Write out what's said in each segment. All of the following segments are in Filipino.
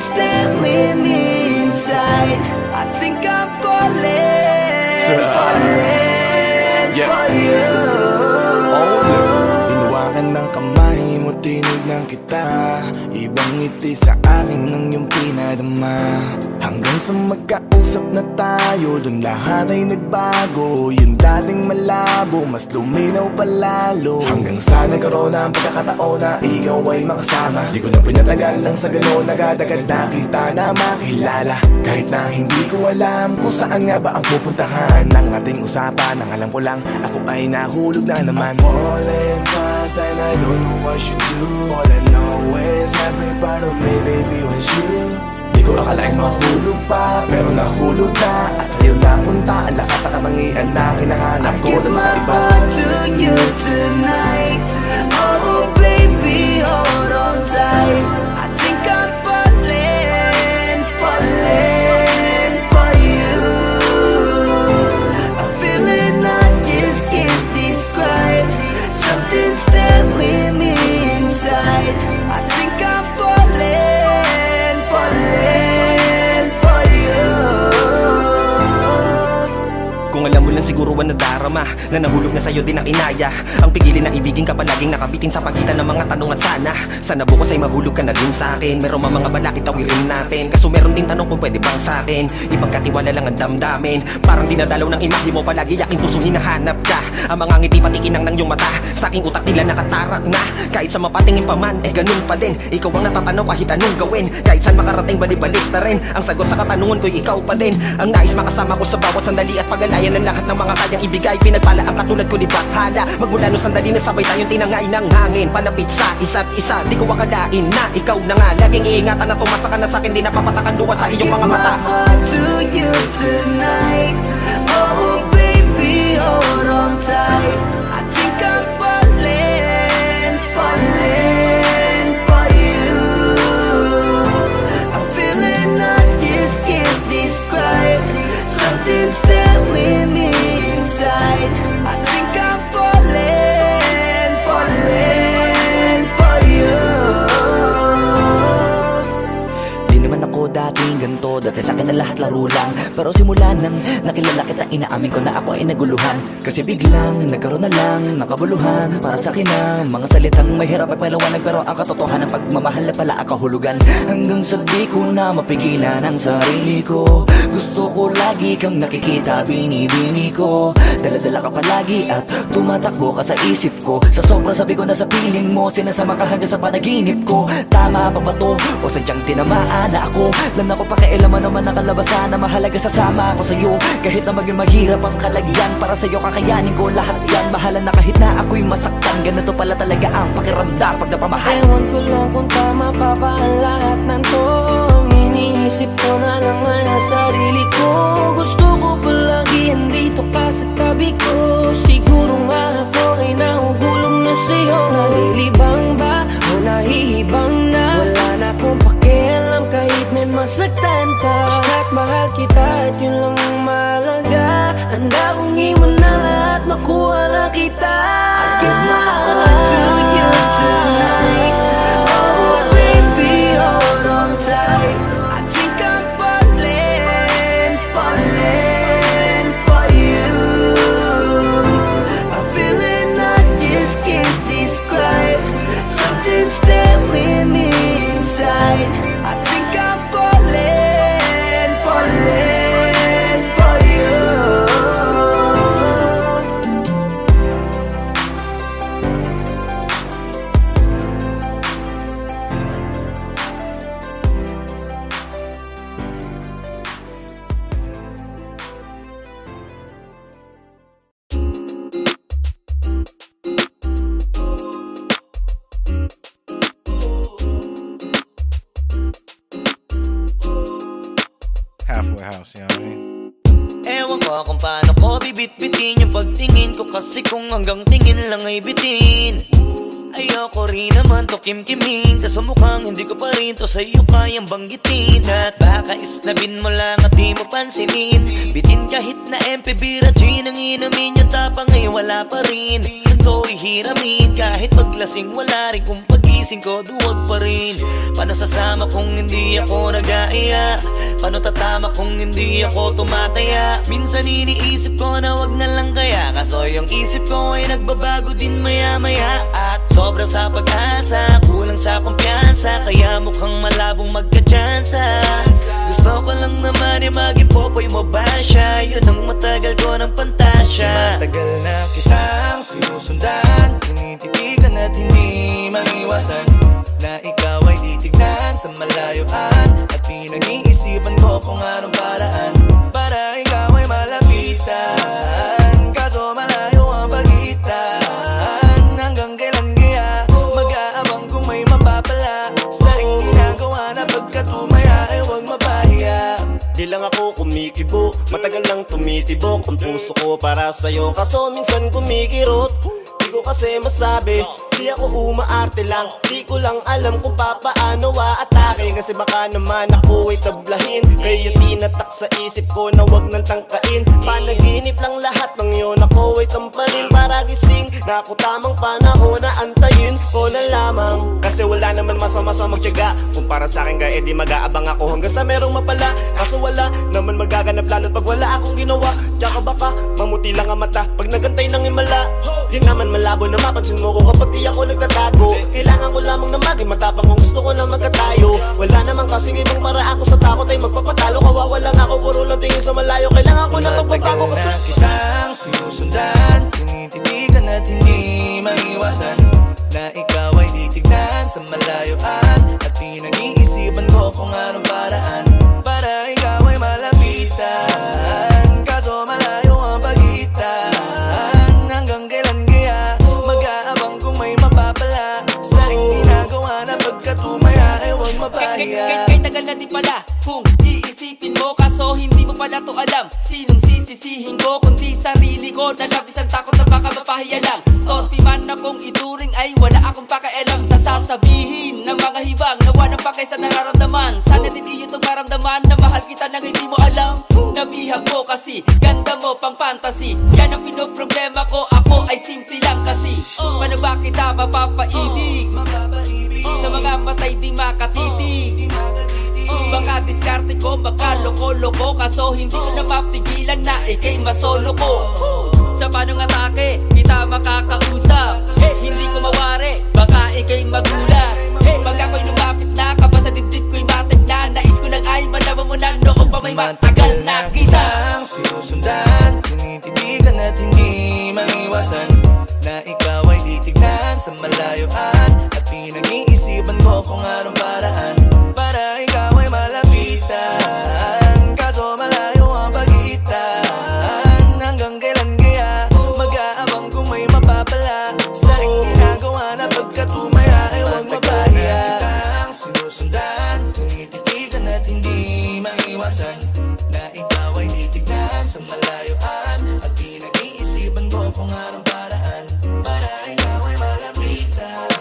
Something's telling me inside, I think I'm falling, falling for you. Hinawakan ng kamay mo, tinignan kita. Ibang ngiti sa akin ng iyong pinadama. Hanggang sa magkausap na tayo, dun lahat ay nagbago. Yung dating malabo, mas luminaw palalo. Hanggang sa nagkaroon ang pagkakataon na ikaw ay makasama. Di ko na pinatagal lang sa gano'n, nagadagad na kita na makilala. Kahit na hindi ko alam kung saan nga ba ang pupuntahan ng ating usapan. Ang alam ko lang, ako ay nahulog na naman. I'm falling fast and I don't know what you do. All I know is every part of me, baby, was you. Di ko akalaing mahulog pa, pero nahulog na. At sa'yo napunta, ang lakas na katangian na kinahanap ko dun sa iba. I give my heart to you tonight. Oh baby, hold on tight. I think I'm falling, falling for you. A feeling I just can't describe. Something's telling me inside, I think I'm falling, falling for you. Kung alam mo lang siguro ang nadarama na nahulog na sa'yo din ang inaya. Ang pigilin na ibigin ka palaging nakabitin sa pagitan ng mga tanong at sana bukas ay mahulog ka na din sa'kin. Meron mga balakid tawirin natin, kaso meron ding tanong kung pwede bang sa'kin ipagkatiwala lang ang damdamin. Parang dinadalaw ng imahe mo, palagi aking puso hinahanap ka. Ang mga ngiti pati kinang ng iyong mata, sa aking utak tila nakatarak na. Kahit sa mapatingin pa man, ganun pa din. Ikaw ang natatanaw kahit anong gawin. Kahit saan makarating balik-balik na rin. Ang sagot sa katanungan ko'y ikaw pa din. Ang nais makasama ko sa bawat sandali at pag-alayan ng lahat ng mga kayang ibigay. Pinagpala ang katulad ko ni Bathala. Magmula nung sandali na sabay tayong tinangay ng hangin. Palapit sa isa't isa, di ko akalain na ikaw na nga. Laging iingatan na tumasa ka na sa'kin, di napapatakan duwa sa iyong mga mata. I give my heart to you tonight. Oh baby, hold on tight. I think I'm falling, falling for you. A feeling I just can't describe. Something's telling me inside, I think I'm falling, falling for you. Di naman ako dating ganito, dati sa'kin na lahat laro lang. Pero simula nang nakilala kita, inaamin ko na ako ay naguluhan. Kasi biglang nagkaroon na lang ng kabuluhan. Para sa'kin na mga salitang may hirap ay paliwanag, pero ang katotohanan pagmamahal na pala ang kahulugan. Hanggang sa di ko na mapigilan ang sarili ko, gusto ko lagi kang nakikita, binibini ko. Dala-dala ka palagi at tumatakbo ka sa isip ko. Sa sobrang sabi ko na sa piling mo, sinasama ka hanggang sa panaginip ko. Tama pa ba to? O sadyang tinamaan na ako? Lang ako pakialaman naman ang kalabasan na mahalaga, sasama ako sa'yo. Kahit na maging maghirap ang kalagyan, para sa'yo kakayanin ko lahat yan. Mahalan na kahit na ako'y masaktan, ganito pala talaga ang pakiramdam pag napamahal. Ewan ko lang kung tama pa ba ang lahat ng to. Iniisip ko na lang ang sarili ko. Gusto ko palagi andito ka sa tabi ko. Siguro nga ako ay nahuhulog na sa'yo. Nalilibang ba o nahihibang na? Wala na akong pakialam kahit may masaktan pa. Basta't mahal kita at yun lang ang mahalaga. Handa kong iwan na lahat, makuha lang kita. I give my heart to you tonight. Oh baby, hold on tight. I think I'm falling, falling for you. A feeling I just can't describe. Something's telling me inside, I think I'm falling, falling for you. Halfway House, you know what I mean? Ewan ko kung paano ko bibit-bitin yung pagtingin ko, kasi kung hanggang tingin lang ay bitin. Ayoko rin naman to kimkimin, kaso mukhang hindi ko pa rin to sa'yo kayang banggitin. At baka isnabin mo lang at di mo pansinin. Bitin kahit na MP Bira Gin ang inumin, yung tapang ay wala pa rin. Saan ko ihiramin, kahit paglasing wala rin, kung pagising ko duwag pa rin. Paano sasama kung hindi ako nag-aaya? Paano tatama kung hindi ako tumataya? Minsan iniisip ko na wag na lang kaya, kaso yung isip ko ay nagbabago din maya-maya. At sobra sa pag-asa, kulang sa kumpiyansa, kaya mukhang malabong magka-tsansa. Gusto ko lang naman ay mag-ipopoy mo ba siya? Yun ang matagal ko ng pantasya. Matagal na kitang sinusundan, tinititigan at hindi maiwasan na ikaw ay titignan sa malayuan. At pinag-iisipan ko kung anong paraan para ikaw ay malapitan, kaso malayo ang pagitan. Hanggang kailan kaya mag-aabang kung may mapapala sa aking ginagawa na pagkatumaya ay huwag mapahiya. Di lang ako kumikibo, matagal nang tumitibok ang puso ko para sa'yo, kaso minsan kumikirot. Di ko kasi masabi, di ako umaarte lang, di ko lang alam kung papaano aatake. Kasi baka naman ako ay tablahin, kaya tinatak sa isip ko na wag nang tangkain. Panaginip lang lahat ng yun, ako ay tampalin para gising na ako tamang panahon na antayin ko na lamang. Kasi wala naman masama sa magtiyaga, kung para sa akin kaya di mag-aabang ako hanggang sa merong mapala. Kaso wala naman magaganap lalo't pag wala akong ginawa. Tsaka baka mamuti lang ang mata pag nagantay ng himala. Di naman malabo na mapansin mo ko kapag di ako nagtatago. Kailangan ko lamang na maging matapang kung gusto ko na magkatayo. Wala naman kasing ibang maraan ko sa takot ay magpapatalo. Kawawa lang ako, puro lang tingin sa malayo. Kailangan ko na magbabago kasi na kitang sinusundan, tinititigan at hindi maiwasan na ikaw ay titignan sa malayuan. At pinag-iisipan ko kung anong paraan para ikaw ay malapitan, kaso malayo ang pagitan. Hanggang kailan kaya mag-aabang kung may mapapala sa aking ginagawa na pagkatumaya ay huwag mapahiya. Kay tagal na di pala kung iisipin mo, kaso hindi mo pala to alam. Sinong sisisihin ko kundi sarili ko, na labis ang takot na baka mapahiya lang. Tonti man akong ituring ay wala akong pakialam sa sasabihin ng mga hibang na walang pakay sa nararamdaman. Sana din iyo itong maramdaman na mahal kita nang hindi mo alam. Nabihag mo kasi, ganda mo pang fantasy. Yan ang pinoproblema ko, ako ay simple lang kasi. Paano ba kita mapapaibig sa mga matay di makatitig? Baka diskarte ko, baka loko-loko, kaso hindi ko na mapigilan na ikay masolo ko. Sa panong atake, kita makakausap. Hindi ko mawari, baka ikay magulat. Pag ako'y lumapit na, kapag sa dibdib ko'y matig na, nais ko lang ay malaman mo na noong pa may matagal na kita. Sinusundan, tinititigan at hindi maiwasan na ikaw ay titignan sa malayuan. At pinag-iisipan ko kung anong paraan para ikaw ay malapitan, kaso malayo ang pagitan. Hanggang kailan kaya mag-aabang kung may mapapala sa aking ginagawa na pagkatumaya ay huwag mapahiya. Sinusundan, tinititigan at hindi maiwasan na ikaw ay titignan sa malayuan. At pinag-iisipan ko kung anong paraan para ikaw ay malapitan,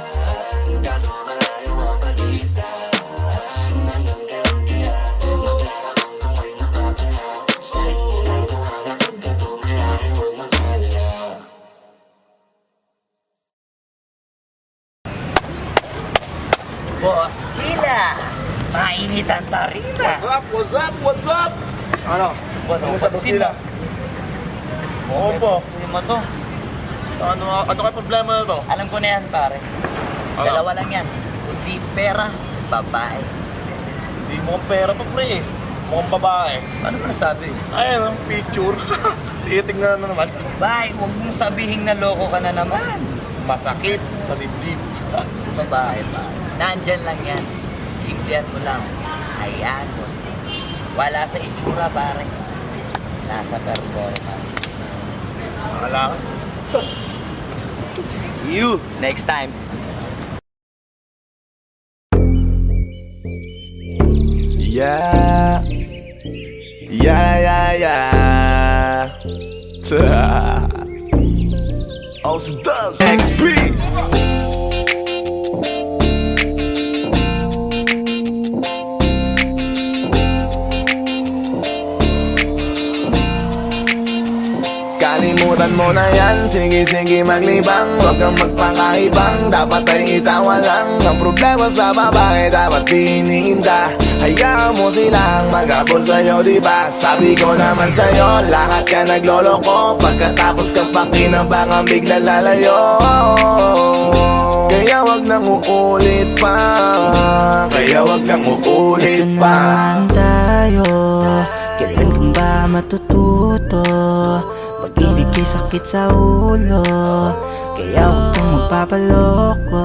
kaso malayo ang pagitan. Hanggang kailan kaya mag-aabang kung may mapapala sa aking ginagawa na pagkatumaya ay huwag mapahiya. Boss Kila, mainit ang tarima. What's up? What's up? Ano? Ano pansin na? Opo. Hindi mo to. Ano kayo problema na to? Alam ko na yan, pare. Ano? Dalawa lang yan. Kundi pera, babae. Hindi mukhang pera to, pre. Mukhang babae. Ano ba nasabi? Ayun, ang picture. Titignan na naman. Bay, huwag mong sabihin na loko ka na naman. Masakit sa dibdib. Babae pa. Nandyan lang yan. Simplihan mo lang. Ayan, boss. Wala sa itsura, pare. Nasa performance. Wala ka. See you. Next time. Yeah. Ausdog XP. Kalimutan mo na yan, sige maglibang. Huwag kang magpakaibang, dapat ay itawa lang. Ang problema sa babae dapat tinihinda. Hayaan mo silang mag-abol sa'yo, diba? Sabi ko naman sa'yo, lahat ka nagloloko. Pagkatapos kang pakinabangan, bigla lalayo. Kaya wag nang uulit pa, kaya wag nang uulit pa. Ito naman tayo, kailan kang ba matututo? Pag-ibig kay sakit sa ulo, kaya wag kang magpapaloko.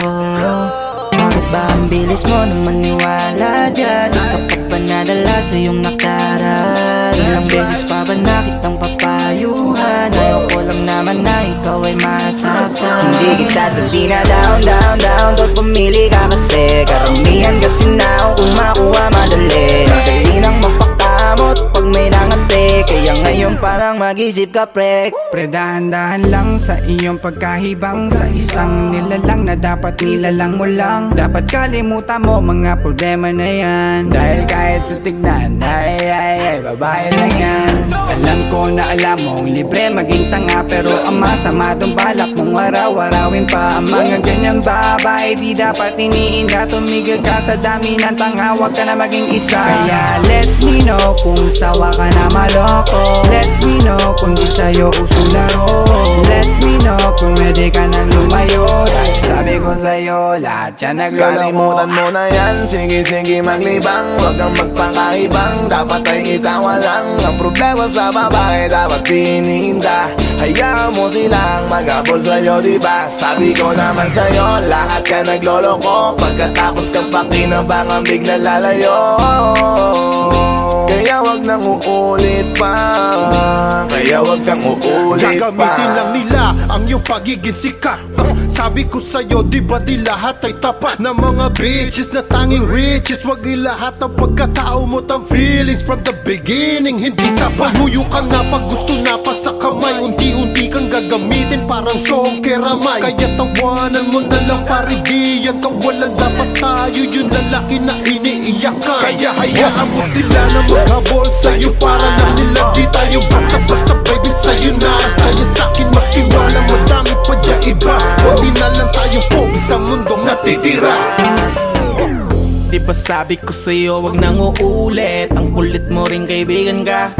Bakit ba ang bilis mo nang maniwala dyan? Kapag pa nadala sa iyong nakaraan, ilang beses pa ba nakitang papayuhan? Ayoko lang naman na ikaw ay masaktan. Hindi kita sabi na down, down, down. Pag pumili ka kasi, karamihan kasi na kung makuha madali. Madali nang magpakamot pag may nangante, kaya ngayon parang mag-isip ka pre. Pre, dahan-dahan lang sa iyong pagkahibang. Sa isang nilalang na dapat nilalang mo lang. Dapat kalimutan mo mga problema na yan. Dahil kahit sa tignan, ay, babae lang yan. Alam ko na alam mong libre maging tanga, pero ang masama dong balak mong araw-arawin pa. Ang mga ganyang babae di dapat iniinda. Tumigil ka sa dami ng tanga, wag ka na maging isa. Kaya let me know kung sawa ka na maloko. Let me know kung di sa'yo uso laro. Let me know kung pwede ka nang lumayo. Dahil sabi ko sa'yo, lahat yan nagloloko. Kalimutan mo na yan, sige maglibang. Huwag kang magpakaibang, dapat ay itawa lang. Ang problema sa babae dapat tinihinda. Hayaan mo silang mag-abol sa'yo, diba? Sabi ko naman sa'yo, lahat ka nagloloko. Pagkatapos kang pakinabangan, bigla lalayo. Kaya wag nang uulit pa, kaya wag kang uulit pa. Gagamitin lang nila ang iyong pagiging sikat. Sabi ko sa'yo, di ba di lahat ay tapat na mga bitches na tanging riches? Wag ilahat ang pagkatao mo tang feelings from the beginning. Hindi sapat, huyo ka na pag gusto na pa sa kamay. Unti-unti kang gagamitin parang song keramay. Kaya tawanan mo na lang pare, di yan kawalan. Dapat tayo yung lalaki na iniiyakan. Kaya hayaan mo sila na maghabol sa'yo, para lang nila di tayo basta-basta baby sa'yo na. Kaya sa'kin magtiwala, madami pa dyan iba. Hindi na lang tayo pogi sa mundong natitira. Di ba sabi ko sa'yo, wag nang uulit. Ang kulit mo rin kaibigan ka.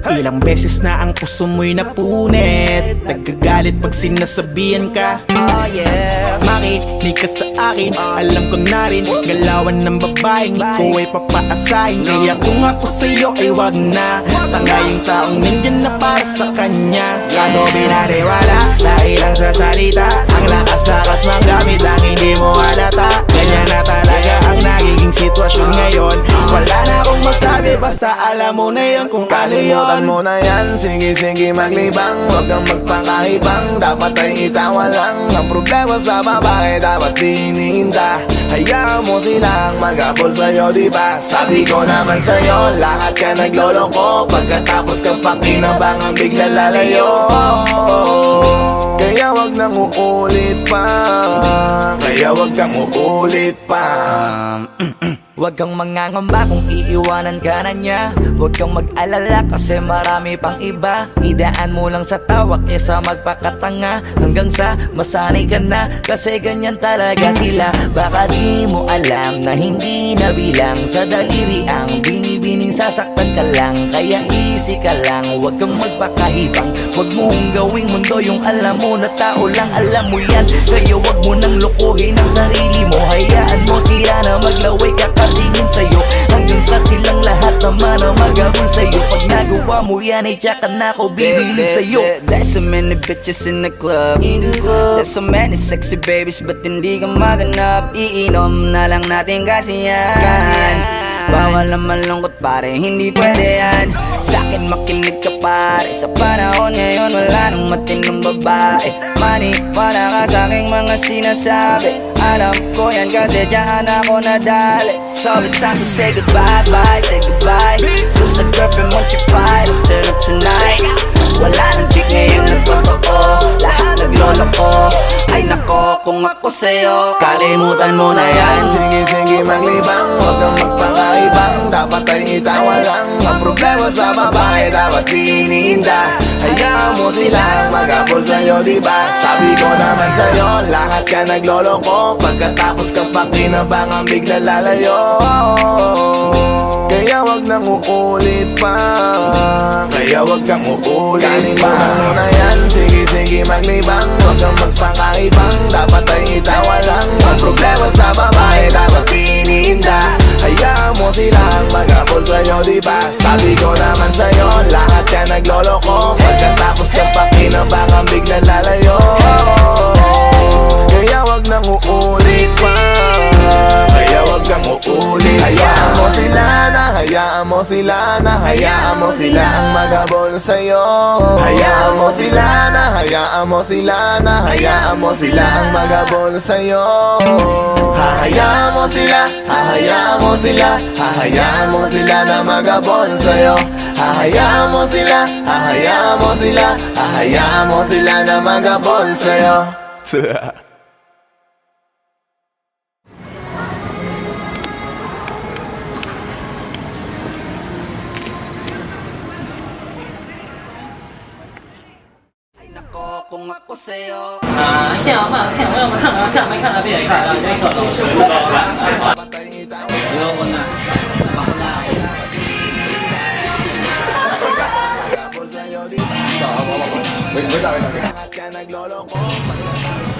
Ilang beses na ang puso mo'y napunit. Nagkagalit pag sinasabihan ka. Oh yeah, makinig ka sa akin. Alam ko na rin, galawan ng babaeng ikaw ay papaasahin. Kaya kung ako sa'yo ay wag na. Tanga yung taong nandyan na para sa kanya. Kaso binariwala dahil lang sa salita. Ang lakas-lakas mang gamit ang hindi mo halata. Ganyan na talaga ang nagiging sitwasyon ngayon. Wala na akong masabi, basta alam mo na yun kung ano yun. Kalimutan mo na yan, sige maglibang. Huwag kang magpakaibang, dapat ay itawa lang. Ang problema sa babae dapat tinihinda. Hayaan mo silang mag-abol sa'yo, diba? Sabi ko naman sa'yo, lahat ka nagloloko. Pagkatapos kang pakinabangan, bigla lalayo. Kaya wag nang uulit pa, kaya wag kang uulit pa. Huwag kang mangangamba kung iiwanan ka na niya. Huwag kang mag-alala kasi marami pang iba. Idaan mo lang sa tawak niya sa magpakatanga, hanggang sa masanay ka na, kasi ganyan talaga sila. Baka di mo alam na hindi na bilang sa daliri ang binibining sasaktan ka lang. Kaya easy ka lang, huwag kang magpakahibang. Huwag mong gawing mundo yung alam mo na tao lang alam mo yan. Kaya huwag mo nang lokohin ang sarili mo. Hayaan mo sila na maglaway kakatingin sa'yo, hanggang sa silang lahat naman ang mag-abol sa'yo. Pag nagawa mo yan ay tsaka na ako bibilid sa'yo. There's so many bitches in the club. There's so many sexy babies, but hindi ka maganap. Iinom na lang natin kasi yan. Bawal na malungkot pare, hindi pwede yan. Sa'kin makinig ka pare, sa panahon ngayon wala nang matinong babae. Maniwala ka sa'king mga sinasabi, alam ko yan kasi dyan ako nadali. So it's time to say goodbye, bye, say goodbye. Still sa girlfriend mo chipay, let's turn up tonight. Wala nang chick ngayon na totoo, lahat nagloloko. Ay nako, kung ako sa'yo, kalimutan mo na yan. Sige, sige, maglibang, huwag kang magpakaibang. Dapat ay itawa lang. Ang problema sa babae, dapat tinihinda. Hayaan mo sila mag-abol sa'yo, diba? Sabi ko naman sa'yo, lahat ka nagloloko. Pagkatapos kang pakinabangan, bigla lalayo. Kaya wag nang uulit pa. Kaya wag nang uulit pa. Kalimutan mo na yan. Sige, sige, maglibang, huwag kang magpakaibang. Dapat ay itawa lang. Ang problema sa babae, dapat tinihinda. Hayaan mo silang mag-abol sa'yo, diba? Sabi ko naman sa'yo, lahat ka nagloloko. Pagkatapos kang pakinabangan, bigla lalayo. Kaya wag nang uulit pa. Kaya wag kang uulit. Hayaan mo sila na, hayaan mo sila na, hayaan mo sila ang mag-abol sa'yo. Hayaan mo sila na, hayaan mo sila na, hayaan mo sila ang mag-abol sa'yo. Hahayaan mo sila, hahayaan mo sila, hahayaan mo sila na mag-abol sa'yo. Hahayaan mo sila, hahayaan mo sila, hahayaan mo sila na mag-abol sa'yo. Kung ako sa'yo, 现在我们看到下面看到别人看到这个老师，不要问啊。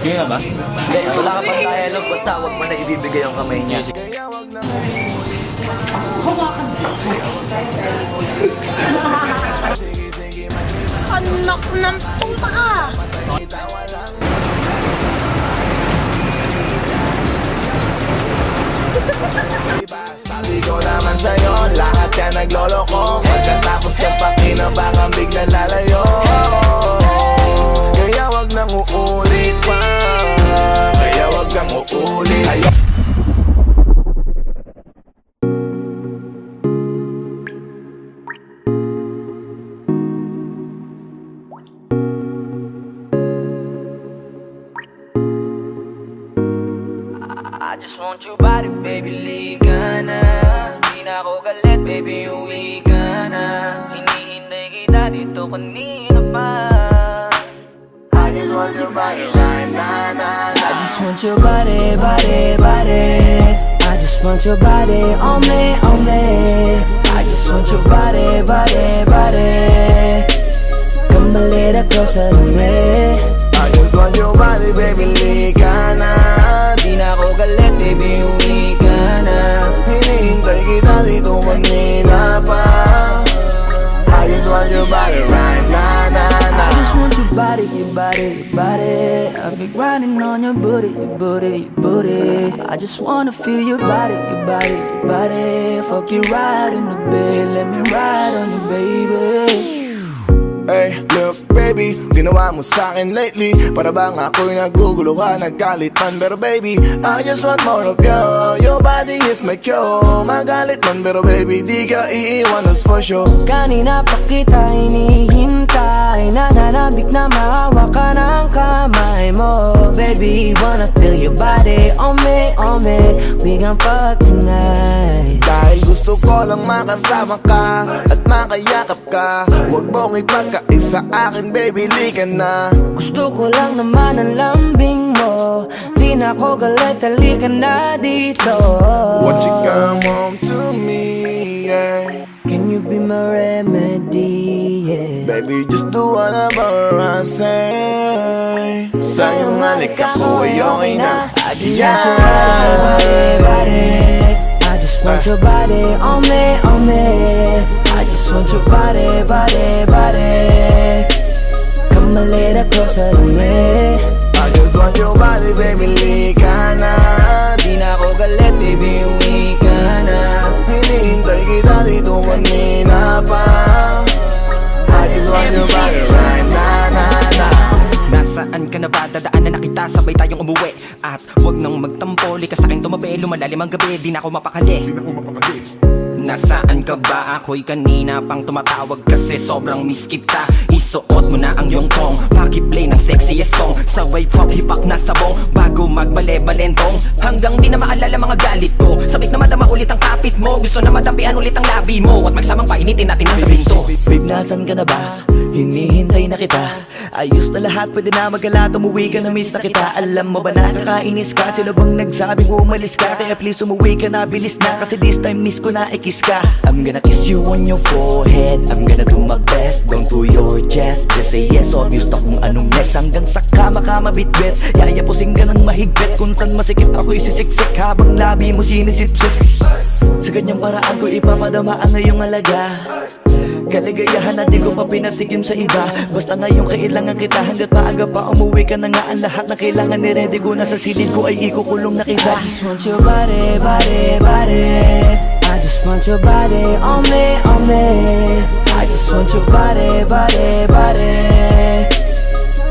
Kaya ba? Hindi, wala ka pang dialogue. Basta huwag mo na ibibigay yung kamay niya. Anak ng puta ka! Sabi ko naman sa'yo, lahat ka nagloloko. Pagkatapos kang pakinabangan, bigla lalayo. Kaya wag nang uulit pa. Kaya wag kang uulit. I just want your body, baby, liga na. Di na ako galit, baby, uwi ka na. Hinihintay kita dito kanina pa. I just want your body right now, nah. I just want your body, body, body. I just want your body on me, on me. I just want your body, body, body. Come a little closer to me. I just want your body, baby, liga na. Di na ako galit, baby, uwi ka na. Hinihintay kita dito kanina pa. I just want your body right now, nah, nah. I just want your body, your body, your body. I've been grinding on your booty, your booty, your booty. I just wanna feel your body, your body, your body. Fuck you right in the bed, let me ride on you, baby. Hey, look baby, ginawa mo sa'kin lately. Para bang ako'y naguguluhan, nagkalitan. Pero baby, I just want more of you. Your body is my cure. Magalit man pero baby, di ka iiwan, that's for sure. Kanina pa kita hinihintay. Nananabik na maawa ka ng kamay mo. Baby, wanna feel your body on me, on me. We gon' fuck tonight. Dahil gusto ko lang makasama ka at makayakap ka. Huwag mong ipagkaisa akin, baby, lika na. Gusto ko lang naman ang lambing mo. Di na ako galit, halika na dito. Won't you come home to me, yeah. Can you be my remedy, yeah. Baby, just do whatever I say. Sa'yong halik ako ay okay na. I just want your body, body. I just want your body on me, on me. I just want your body, body, body. Come a little closer to me. I just want your body, baby, lika na. Di na ako galit, baby, uwi ka na. Hinihintay kita dito kanina pa. I just want your body right now, nah, nah. Nasaan ka na ba? Dadaanan na kita, sabay tayong umuwi. At wag nang magtampo, lika sa'kin tumabi. Lumalalim ang gabi, di na ako mapakali. nasaan ka ba? Ako'y kanina pang tumatawag kasi sobrang miss kita. Isuot mo na ang iyong tong, pakiplay ng sexiest song. Sabay pop hipak na sabong, bago magbale-balentong. Hanggang di na maalala mga galit ko, sabik na madama ulit ang kapit mo. Gusto na madampian ulit ang labi mo, at magsamang painitin natin ang gabing to. Babe, nasan ka na ba? Hinihintay na kita. Ayos na lahat, pwede na magala. Umuwi ka na, miss na kita. Alam mo ba nakakainis ka? Sino bang nagsabing umalis ka? Kaya please umuwi ka na, bilis na. Kasi this time miss ko na i-kiss ka. I'm gonna kiss you on your forehead, I'm gonna do my best down to your chest. Just say yes, obvious to kung anong next. Hanggang sa kama ka mabitbit, yayapusing ka ng mahigpit. Kung saan masikip ako'y sisiksik, habang labi mo sinisipsip. Sa ganyang paraan ko ipapadama ang ngayong alaga. Kaligayahan na di ko pa pinatikim sa iba. Basta ngayon kailangan kita, hanggat maaga pa umuwi ka na nga. Ang lahat na kailangan ni-ready ko na sa silid ko ay ikukulong na kita. I just want your body, body, body. I just want your body on me, on me. I just want your body, body, body.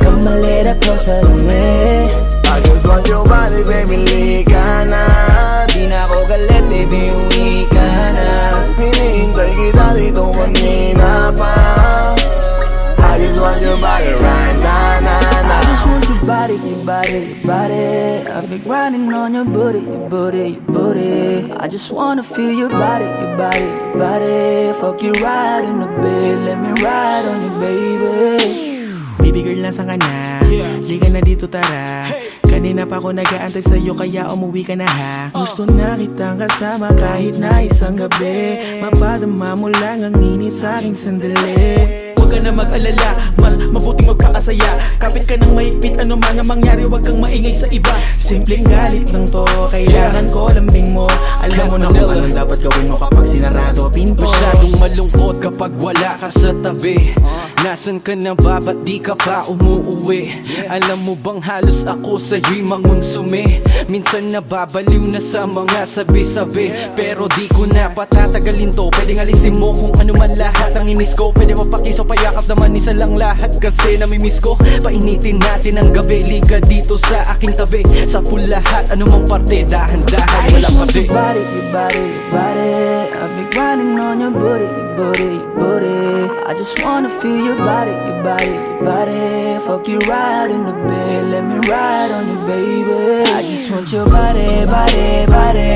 Come a little closer to me. I just want your body, baby, lika na. Di na ako galit, baby, uwi ka na. Hinihintay kita dito kanina pa. I just want your body right now, I just want your body, your body, your body. I've been grinding on your booty, your booty, your booty. I just wanna feel your body, your body, your body. Fuck you right in the bed, let me ride on you, baby. Baby girl, nasan ka na? Liga na dito, tara. Kanina pa ako nag-aantay sa'yo, kaya umuwi ka na ha. Gusto na kitang kasama kahit na isang gabi. Mapadama mo lang ang init sa'king sandali. Huwag ka na mag-alala, mas mabuting magpakasaya. Kapit ka ng mahigpit, ano man ang mangyari, huwag kang maingay sa iba. Simpleng galit lang to, kailangan ko lambing mo. Alam mo na kung anong dapat gawin mo kapag sinarado pinto. Masyadong malungkot kapag wala ka sa tabi. Nasaan ka na ba, ba't di ka pa umuuwi? Alam mo bang halos ako sa'yo'y mangonsume. Minsan nababaliw na sa mga sabi-sabi, pero di ko na patatagalin to. Pwedeng alisin mo kung ano man lahat ang inis ko. Pwede mapakiso, payakap naman isa lang lahat, kasi namimiss ko. Painitin natin ang gabi, liga dito sa aking tabi. Sa full lahat, anumang parte, dahan-dahan, walang pati. Your body, your body, your body. I've been grinding on your booty, your booty, your booty. I just wanna feel your body, your body, your body. Fuck you right in the bed, let me ride on you, baby. I just want your body, body, body.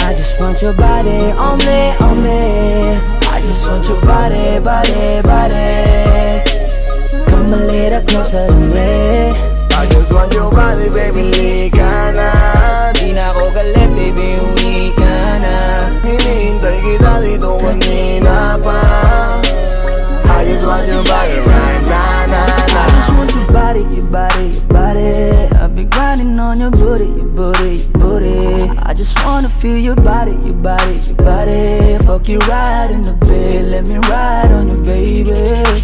I just want your body on me, on me. I just want your body, body, body. Come a little closer to me. I just want your body, baby, lika na. Di na ako galit, baby, uwi ka na. Hinihintay kita dito kanina pa. I just want your body right now, I just want your body, your body, your body. I've been grinding on your booty, your booty, your booty. I just wanna feel your body, your body, your body. Fuck you right in the bed, let me ride on you, baby.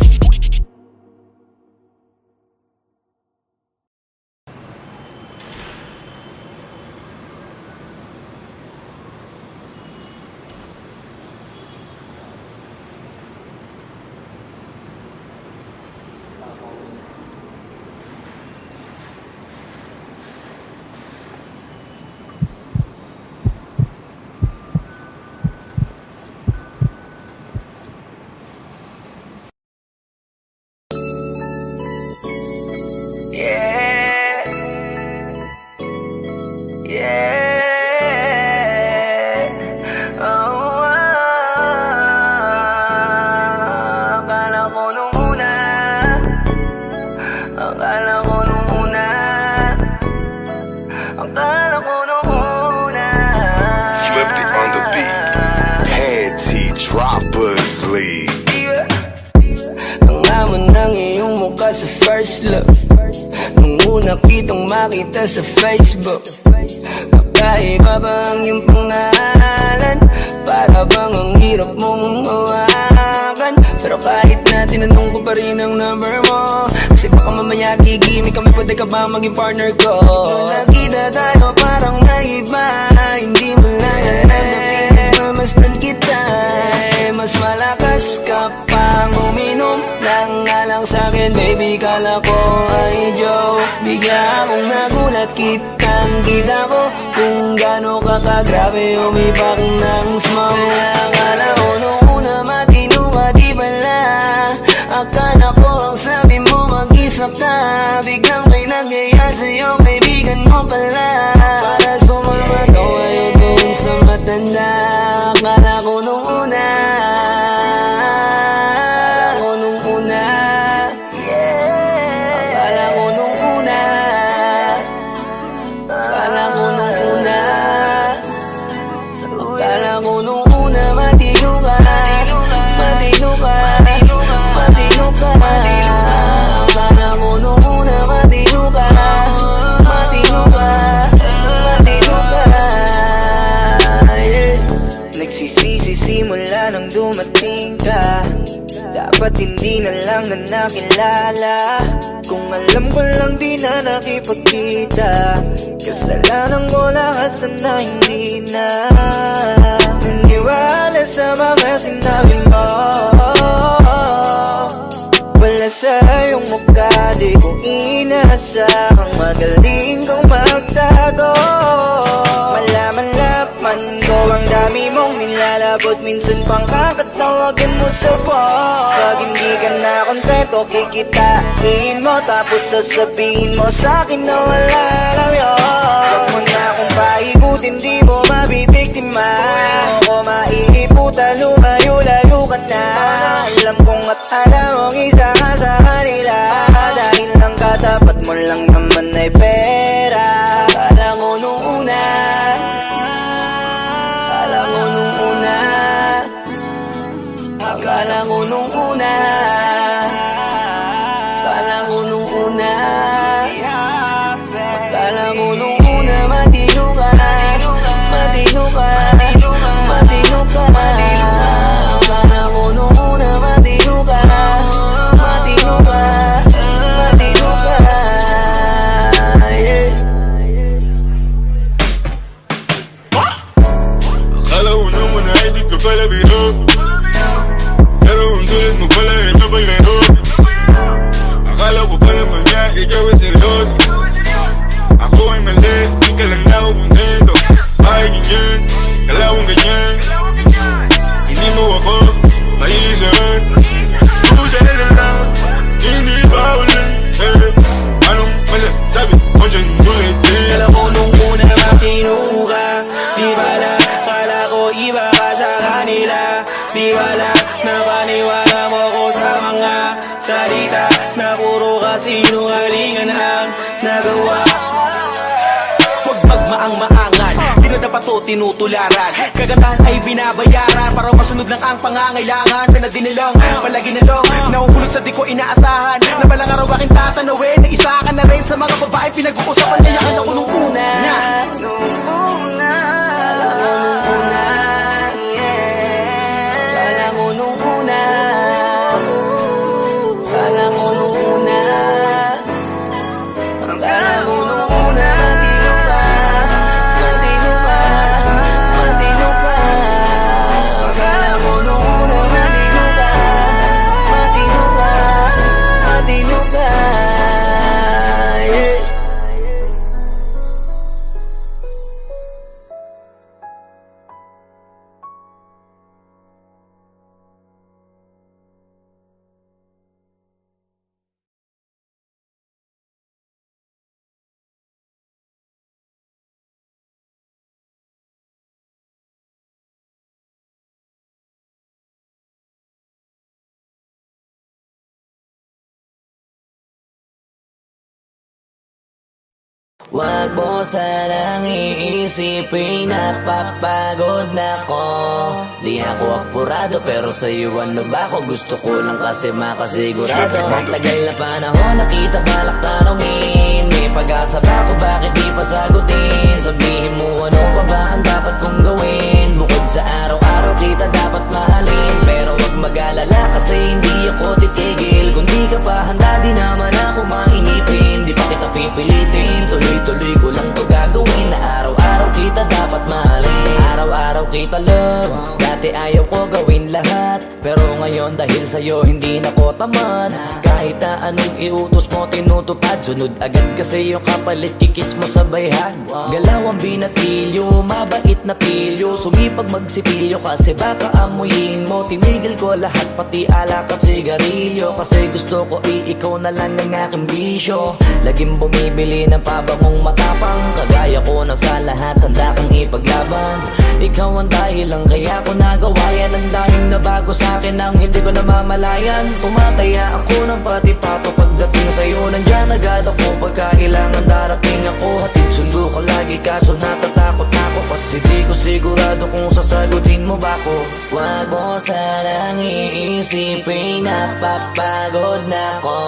Sa first look, nung una kitang makita sa Facebook, kakaiba ba ang iyong pangalan? Para bang ang hirap mong hawakan? Pero kahit na tinanong ko pa rin ang number mo, kasi baka mamaya gigimik kami, pwede ka ba maging partner ko? Nung nakita tayo parang naiba, hindi mo lang alam, mamasdan kita. Mas malakas ka pang uminom nang alang sa'kin, baby, kala ko ay joke. Bigla akong nagulat, kitang kita ko kung gano'n ka kagrabe umipak ng smoke. una, akala ko nung una, akala ko nung una, akala ko nung una, akala ko nung una, akala ko nung una, matino ka, matino ka, matino ka, akala ko nung una, matino ka, matino ka, matino ka. Nagsisisi simula nang dumating ka. Dapat hindi na lang na nakilala. Kung alam ko lang di na nakipagkita. Kasalanan ko lahat, sana hindi na naniwala sa mga sinabi mo. Wala sa iyong mukha, di ko inasahang magaling kang magtago. Malaman ko ang dami mong nilalabot, minsan pang kakatawagan mo sa phone. Pag hindi ka na kontento, kikitain mo, tapos sasabihin mo sa'kin na wala lang yun. Huwag mo na akong paikutin, di mo mabibiktima. Huwag mo maiiputan, lumayo-layo ka na. Alam kong at alam mong isa ka sa kanila, dahil lang katapat mo lang naman ay pera. Akala ko nung una, akala ko nung una, akala ko nung una, akala ko nung una, akala ko nung una, matino ka, matino ka, matino ka, akala ko nung una, matino ka, matino ka, matino ka, yeah. Akala ko naman ay di ka pala biro, pero ang tulad mo pala ito paglaro. Akala ko pa naman niya ikaw ay seryoso. Ako ay mali, di ka lang ako kontento. Bakit ganyan, kalawang ganyan, hindi mo ako maiisahan. Buta na lang, hindi ba ulit, anong masasabi mo dyan ulit? Kala ko nung una matino ka, di bala, kala ko iba ka sa kanila. Di bala, napaniwala mo ko sa mga salita na puro kasinungalingan ang nagawa. Huwag magmaang-maangan, di na dapat to tinutularan. Kagandahan ay binabayaran para masunod lang ang pangangailangan. Sana din nilang, palagi na lang nahuhulog sa di ko inaasahan. Na balang araw aking tatanawin, na isa ka na rin sa mga babae pinag-uusapan. Kaya ka ako nung una, nung una, akala ko nung una, yeah. Akala ko nung una, akala ko nung una, akala ko nung una, matino ka, matino ka, akala ko nung una, matino ka, matino ka, matino ka, yeah. Wag mo sanang iisipin napapagod na ko. Di ako apurado pero sa'yo ano ba ako? Gusto ko lang kasi makasigurado. Tagal na panahon nakita balak tanongin, may pag-asa ba ako, bakit di pa sagutin? Sabihin mo ano pa ba ang dapat kong gawin? Bukod sa araw-araw kita dapat mahalin, pero wag mag-alala kasi hindi ako titigil. Kung di ka pa handa di naman ako mainipin. Di pa kita pipilitin, tuloy-tuloy ko lang to gagawin. Na araw-araw kita dapat mahalin, araw-araw kita love. Dati ayaw ko gawin lahat, pero ngayon dahil sa'yo hindi na ko tamad. kahit na anong iutos mo tinutupad. Sunod agad kasi yung kapalit, kikis mo sa bayhan. Galaw ang binatilyo, mabait na pilyo, sumipag magsipilyo kasi baka amuyin mo. Tinigil ko lahat pati alak at sigarilyo, kasi gusto ko ikaw na lang ang aking bisyo. Laging bumibili ng pabangong matapang, kagaya ko na sa lahat handa kang ipaglaban. Ikaw ang dahilan kaya ko nagawa yan, ang dahing na bago sa'kin ang hindi ko namamalayan. Tumataya ako ng pati-pato pagdating sa'yo, nandyan agad ako pagkailangan darating ako. Hatid sundo ko lagi kaso natatakot ako, kasi di ko sigurado kung sasagutin mo ba ko. Wag mo sanang iisipin napapagod na ko.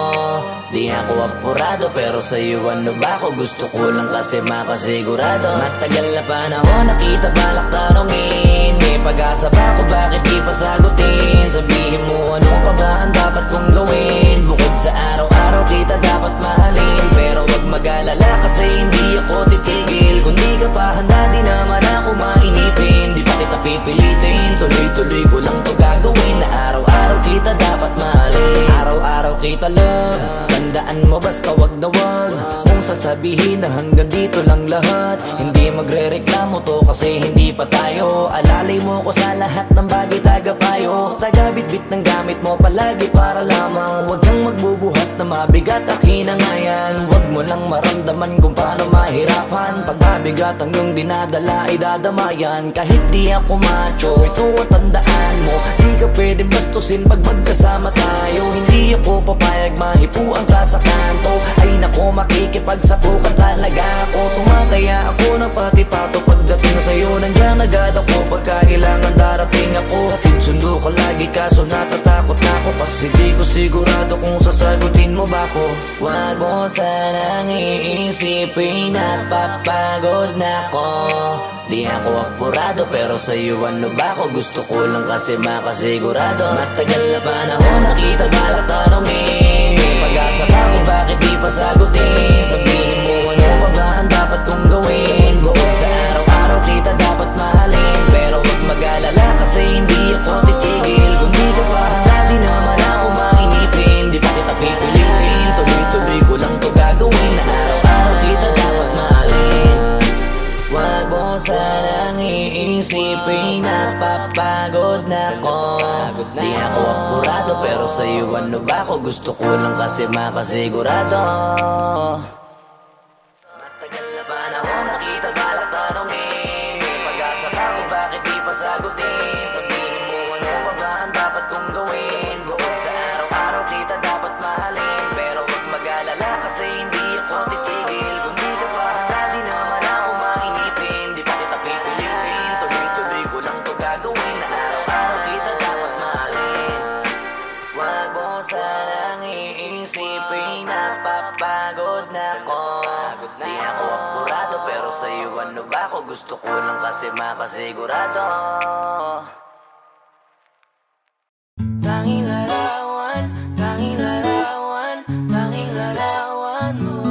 Di ako apurado pero sa'yo ano ba ko, gusto ko lang kasi makasigurado. Matagal na panahon nakita balak tanongin, may pag-asa ba ko, bakit di pa sagutin? Sabihin mo ano pa ba ang dapat kong gawin, bukod sa araw-araw kita dapat mahalin. Pero wag mag-alala kasi hindi ako titigil, kung di ka pa handa di naman ako mainipin. Di pa kita pipilitin, tuloy-tuloy ko lang to gagawin, na araw-araw kita dapat mahalin. Araw-araw kita love, tandaan mo basta wag na wag mong sasabihin na hanggang dito lang lahat. Hindi magre-reklamo to kasi hindi pa tayo, alalay mo ko sa lahat ng bagay tagapayo. Taga-bit-bit ng gamit mo palagi para lamang, wag kang magbubuhat na mabigat akin ang ayan. Wag mo lang maramdaman kung paano mahirapan, pag mabigat ang iyong dinadala ay dadamayan. Kahit di ako macho, ito at tandaan mo, di ka pwede bastusin pag magkasama tayo. Hindi ako papayag mahipuan ka sa kanto, ay nako makikipagsapukan talaga ako. Tumataya ako ng pati-pato pagdating sa'yo, nandyan agad ako pagkailangan darating ako. Hatid sundo ko lagi kaso natatakot na ako, kasi di ko sigurado kung sasagutin mo ba ko. Wag mo sanang iisipin napapagod na ko. Di ako apurado pero sa'yo ano ba ko, gusto ko lang kasi makasigurado. Matagal na panahon nakita balak tanongin, may pag-asa ba ko, bakit di pa sagutin? Sabihin mo ano pa ba ang dapat kong gawin, bukod sa araw-araw kita dapat mahalin. Pero wag mag-alala kasi hindi ako titigil, kung di ka pa handa di naman ako mainipin. Di pa kita pipilitin, tuloy-tuloy ko lang to gagawin, na araw-araw kita dapat mahalin. Wag mo sanang iisipin napapagod na ko. Di ako apurado pero sa'yo ano ba ko, gusto ko lang kasi makasigurado. Matagal na panahon nakita balak tanongin, may pag-asa ba ko, bakit di pa sagutin? Sabihin mo ano pa ba ang dapat kong gawin, bukod sa araw-araw kita dapat mahalin. Pero wag mag-alala kasi hindi ako titigil, kung di ka pa handa di naman ako mainipin. Di pa kita pipilitin, tuloy-tuloy ko lang to gagawin, na araw-araw kita dapat mahalin. Wag mo sanang iisipin napapagod na ko. Di ako apurado pero sa'yo ano ba ko, gusto ko lang kasi makasigurado. Tanging larawan, tanging larawan, tanging larawan mo.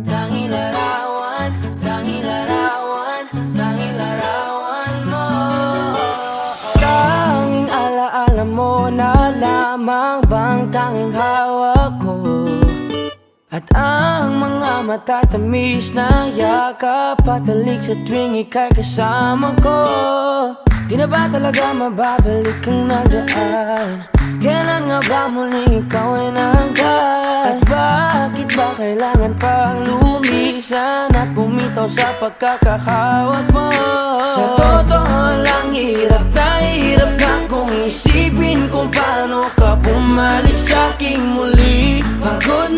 Tanging larawan, tanging larawan, tanging larawan mo. Tanging alaala mo na lamang bang tanging hawak ko, at ang mga matatamis na yakap patalik sa tuwing ika'y kasama ko. Di na ba talaga mababalik ang nagdaan? Kailan nga ba muling ikaw ay nangkat? At bakit ba kailangan pang lumisan at bumitaw sa pagkakahawak mo? Sa totoo lang hirap na kung isipin kung paano ka bumalik sa'king muli. Pagod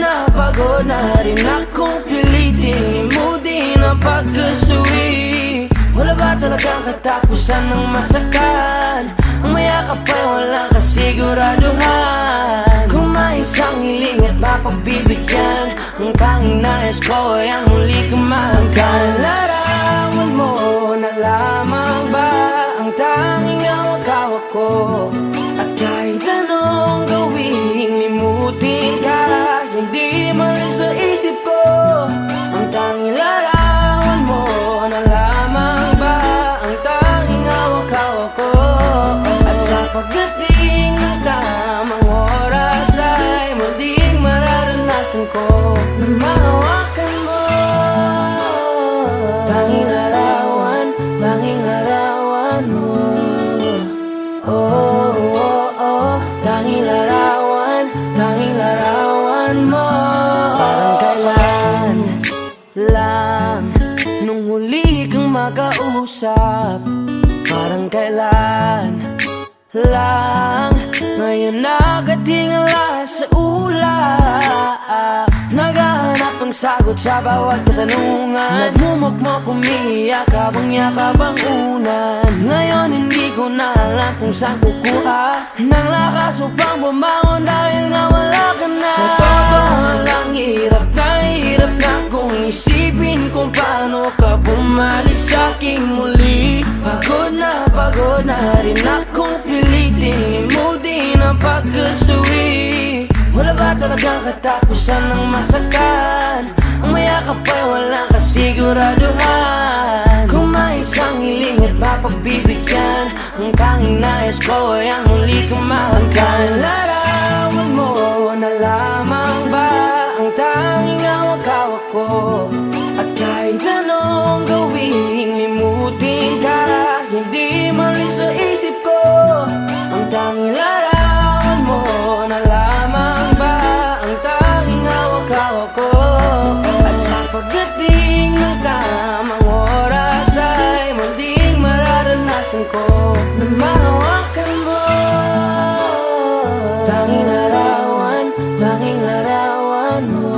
na rin akong pilitin, limutin ang pagkasuwi. Wala ba talagang katapusan ng masakan? Ang mayakap ay walang kasiguraduhan. Kung may isang hiling at mapagbibigyan, ang tanging nais ko ay ang muli kumangkan. Larawan mo na lamang ba ang tanging hawak-hawak ko, at kahit anong gawin limutin ka, hindi malis sa isip ko. Ang tanging larawan mo na lamang ba ang tanging hawak-hawak ko, at sa pagdating ng tamang oras ay Parang kailan lang ngayon nakatingala sa ulap, naghahanap ng sagot sa bawat katanungan. Nagmumukmok, umiiyak habang yakap ang unan. Ngayon hindi ko na alam kung saan kukuha ng lakas upang bumangon dahil nga wala ka na. Sa totoo lang, hirap na kung isipin kung paano ka bumalik sa'king muli. Pagod na rin akong pilitin limutin ang pagkasuwi. Wala ba talagang katapusan ng masakan? Ang mayakap ay walang kasiguraduhan. Kung may isang hiling at mapagbibigyan, ang tanging nais ko ay ang muli kang mahangkan. Larawan mo na lamang ba ang tanging hawak-hawak ko? At kahit anong gawing limutin ka, hindi mali sa isip ko. Ang tanging larawan mo na lamang ba ang tanging hawak-hawak ko? At sa pagdating ng tamang oras ay muling mararanasan ko na mahawakan mo. Tanging larawan mo.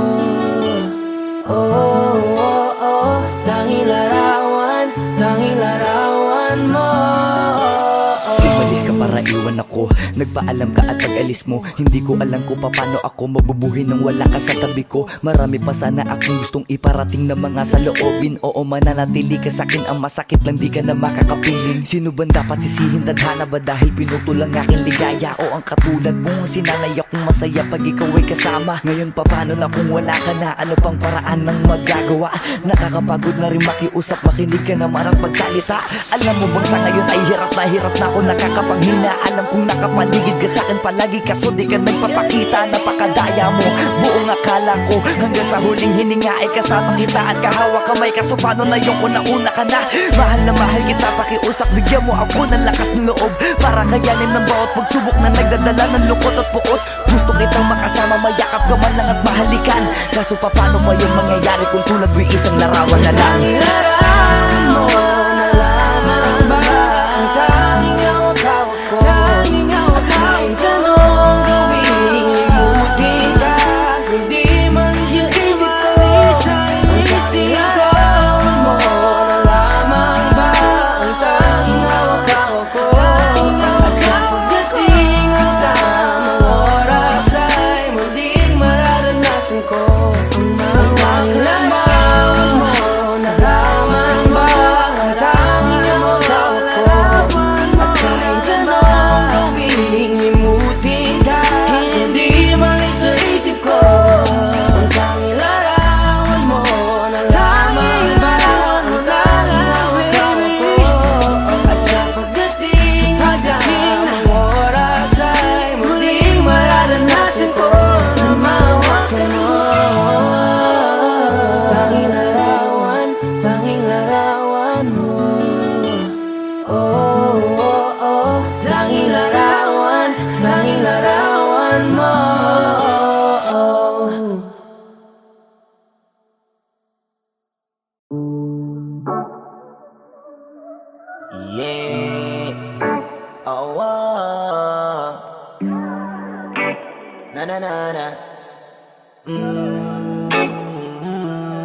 Oh, oh, oh. Tanging larawan mo. Umalis ka para iwan ako, nagpaalam ka at pag-alis mo, hindi ko alam kung paano ako mabubuhay nang wala ka sa tabi ko. Marami pa sana akong gustong iparating na mga saloobin. Oo, mananatili ka sa'kin, ang masakit lang di ka na makakapiling. Sino ba dapat sisihin, tadhana ba dahil pinutol ang aking ligaya? O ang katulad mo, sinanay akong masaya pag ikaw ay kasama. Ngayon paano na kung wala ka na, ano pang paraan ng magagawa? Nakakapagod na rin makiusap, makinig ka naman at magsalita. Alam mo bang sa ngayon ay hirap na ako nakakapanghina. Alam kong nakapaligid ka sa'kin palagi, kaso di ka nagpapakita. Napakadaya mo, buong akala ko hanggang sa huling hininga ay kasama kita at kahawak kamay. Kaso paano na yung una ka na? Mahal na mahal kita, pakiusap, bigyan mo ako ng lakas ng loob para kayanin ng bawat pagsubok na nagdadala ng lungkot at puot. Gusto kitang makasama, mayakap ka man lang at mahalikan. Kaso paano pa yung mangyayari kung tulad mo isang larawan na lang? Larawan mo na lamang ba ang tanging hawak-hawak ko? Kahit anong gawing limutin ka, hindi man siya isip ko. Ang larawan mo na lamang ba ang tanging hawak-hawak ko? At sa pagdating ng tamang oras ay muling mararanasan ko ang tanging larawan mo na lamang ba ang tanging hawak-hawak ko? At kahit anong gawing limutin ka, hindi mali sa isip ko. Ang tanging larawan mo na lamang ba ang tanging hawak-hawak ko? At sa pagdating ng tamang oras ay muling mararanasan ko na mahawakan mo. Tanging larawan mo. Oh, oh, oh. Tanging larawan mo. Yeah. Oh, oh. Na na na na.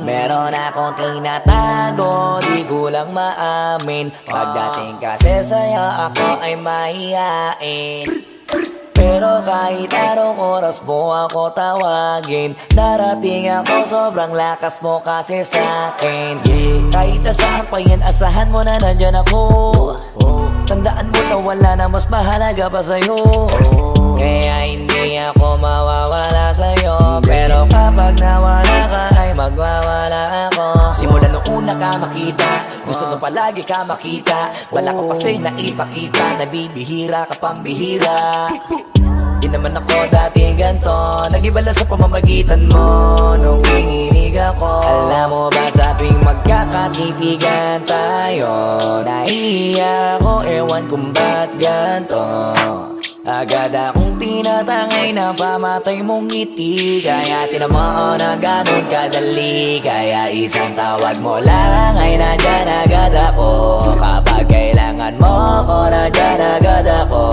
Meron akong tinatago, di ko lang maamin. Pagdating kasi sa'yo ako ay mahihain. Pero kahit anong oras mo ako tawagin, darating ako, sobrang lakas mo kasi sa'kin. Kahit nasaan pa yan, asahan mo na nandyan ako. Tandaan mo na wala na mas mahalaga pa sa'yo. Kaya hindi ako mawawala sa'yo. Pero kapag nawala ka ay magwawala ako. Simula nung una ka makita, gusto mo palagi ka makita. Wala ko kasi naipakita, nabibihira ka pambihira. Di naman ako dati ganto, nag-iba sa pamamagitan mo nung kininig ako. Alam mo ba sa tuwing magkakatipigan tayo, nahihiya ako, ewan kung ba't ganto. Agad akong tinatangay na pamatay mong ngiti. Kaya tinamaan na ganun kadali. Kaya isang tawag mo lang ay nandyan agad ako. Kapag kailangan mo ko, nandiyan agad ako.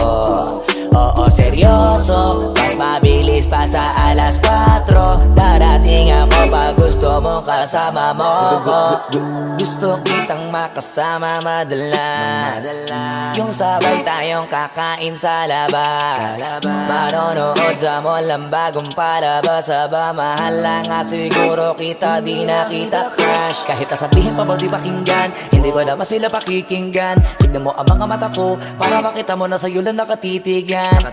Oo, seryoso, mas mabilis pa sa alas 4. Darating ako pag gusto mo kasama mo ko. Gusto kitang makasama madalas, yung sabay tayong kakain sa labas, manonood sa mall ang bagong palabas. Aba, mahal lang nga siguro kita, di na kita crush. Kahit nasabihin pa ba di pakinggan, hindi ko naman sila pakikinggan. Tignan mo ang mga mata ko, para makita mo na sa'yo lang nakatitigan.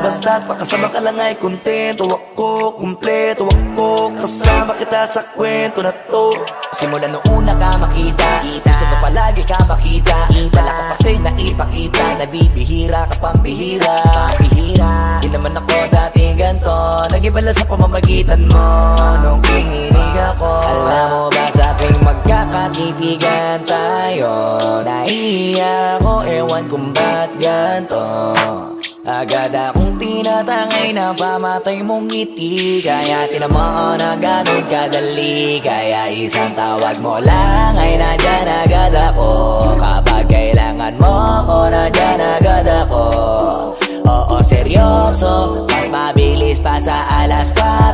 Basta't makasama ka lang ay kontento ako, kumpleto ako, kasama kita sa kwento na to. Simula noong una ka makita, gusto ko palagi ka makita. Dala ko kasi na ipakita, nabibihira ka pambihira. Di naman ako dati ganto, nag-ibala sa pamamagitan mo nung kininig ako. Alam mo ba sa tuwing magkakatipigan tayo, nahiya ako, ewan kung ba't ganto. Agad akong tinatangay na pamatay mong ngiti, kaya tinamaan na ganun kadali. Kaya isang tawag mo lang ay nandyan agad ako. Kapag kailangan mo ko, nandyan agad ako. Oo, seryoso, mas mabilis pa sa alas 4.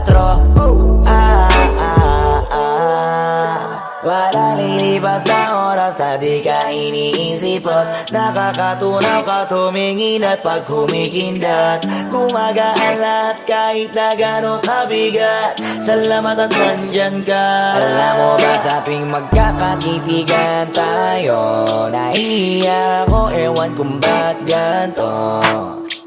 Walang lilipas na oras na di ka iniisipot. Nakakatunaw ka tumingin at pag humikindat, gumagaan lahat kahit na gano'ng kabigat. Salamat at nandyan ka. Alam mo ba sa tuwing magkakatipigan tayo, nahiya ako, ewan kung ba't ganto.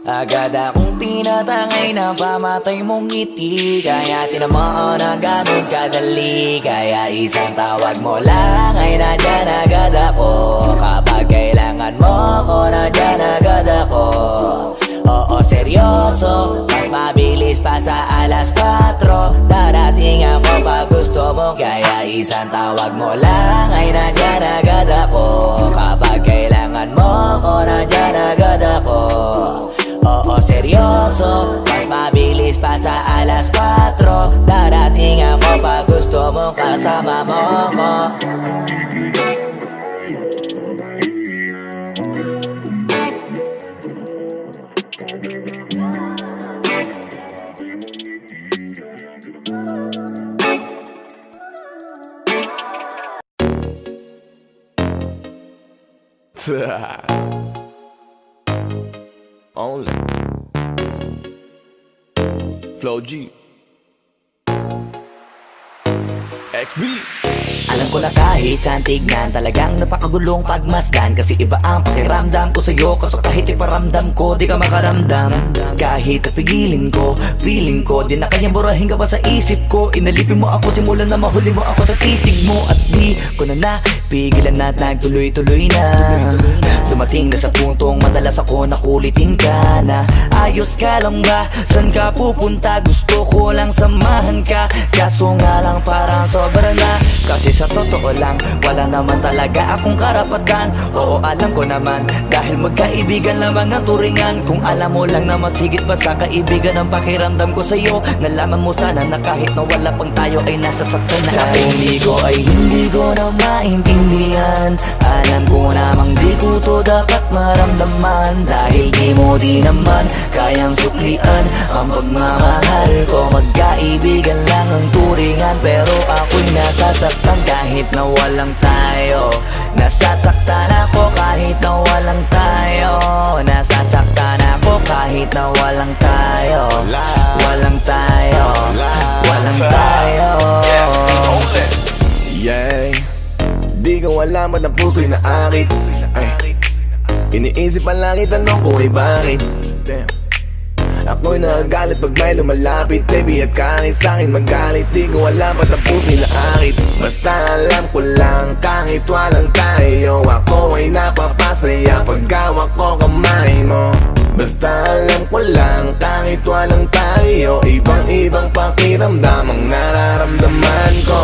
Agad akong tinatangay na pamatay mong ngiti, kaya tinamaan na ganun kadali. Kaya isang tawag mo lang ay nandyan agad ako. Kapag kailangan mo ko, nandyan agad ako. Oo, seryoso, mas mabilis pa sa alas 4. Darating ako pag gusto mo, kaya isang tawag mo lang ay nandyan agad ako. Kapag kailangan mo ko, nandyan agad ako. Oo, seryoso, mas mabilis pa sa alas 4. Darating ako pag gusto mo kasama mo ko. Only Flow G XB. Alam ko na kahit saan tignan, talagang napakagulong pagmasdan. Kasi iba ang pakiramdam ko sa'yo, kaso kahit iparamdam ko, di ka makaramdam. Kahit napigilin ko, feeling ko, di na kayang burahin ka pa sa isip ko. Inalipin mo ako, simulan na mahuli mo ako sa titig mo. At di ko na napigilan at nagtuloy-tuloy na. Dumating na sa puntong madalas ako nakulitin ka na. Ayos ka lang ba? San ka pupunta? Gusto ko lang samahan ka, kaso nga lang parang sobra na. Kasi sa totoo lang, wala naman talaga akong karapatan. Oo, alam ko naman, dahil magkaibigan lamang ang turingan. Kung alam mo lang na mas higit pa sa kaibigan ang pakiramdam ko sa'yo, nalaman mo sana na kahit na wala pang tayo ay nasasaktan na. Sa umigo ay hindi ko na maintindihan. Alam ko namang di ko to dapat maramdaman, dahil di mo di naman kayang suklian ang pagmamahal ko. Magkaibigan lang ang turingan, pero ako'y nasasaktan kahit na walang tayo. Nasasaktan ako kahit na walang tayo. Nasasaktan ako kahit na walang tayo. Walang tayo. Walang tayo. Yeah, di ko alam ba't ang puso'y naakit. Iniisip ang langit, tanong ko ay bakit. Damn. Ako'y nagagalit pag may lumalapit, baby, at kahit sa'kin magalit. Di ko alam ba't ang puso'y naakit. Basta alam ko lang kahit walang tayo, ako ay napapasaya pag hawak ko kamay mo. Basta alam ko lang kahit walang tayo, ibang-ibang pakiramdam ang nararamdaman ko.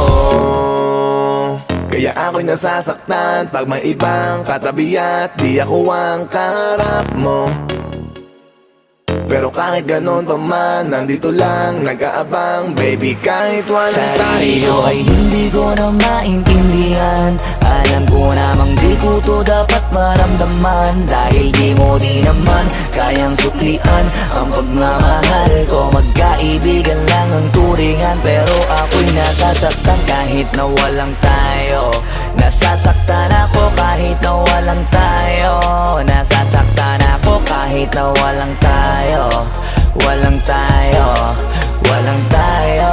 Kaya ako'y nasasaktan pag may ibang katabi at di ako ang kaharap mo. Pero kahit ganon pa man, nandito lang nag-aabang, baby, kahit walang tayo. Sarili ko ay hindi ko na maintindihan. Alam ko namang di ko to dapat maramdaman, dahil di mo di naman kayang suklian ang pagmamahal ko. Magkaibigan lang ang turingan, pero ako'y nasasaktan kahit na walang tayo. Nasasaktan ako kahit na walang tayo. Nasasaktan ako kahit na walang tayo. Walang tayo, walang tayo.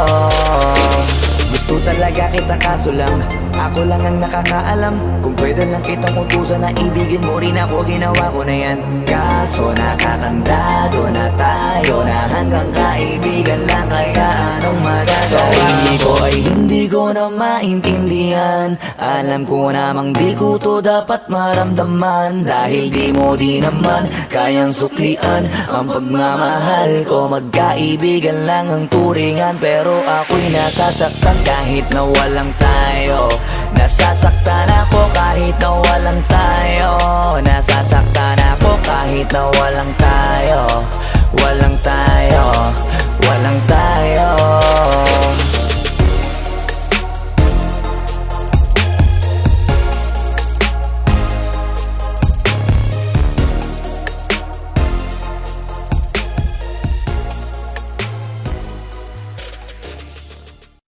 Gusto talaga kita kaso lang ako lang ang nakakaalam kung pwede lang kitang utusan na ibigin mo rin ako. Ginawa ko na yan, kaso nakakandado na tayo na hanggang kaibigan lang, kaya anong magagawa? Sa hindi ko ay hindi ko na maintindihan. Alam ko namang di ko to dapat maramdaman, dahil di mo di naman kayang suklian ang pagmamahal ko. Magkaibigan lang ang turingan, pero ako'y nasasaktan kahit na walang tayo. Nasasaktan ako kahit na walang tayo. Nasasaktan ako kahit na walang tayo. Walang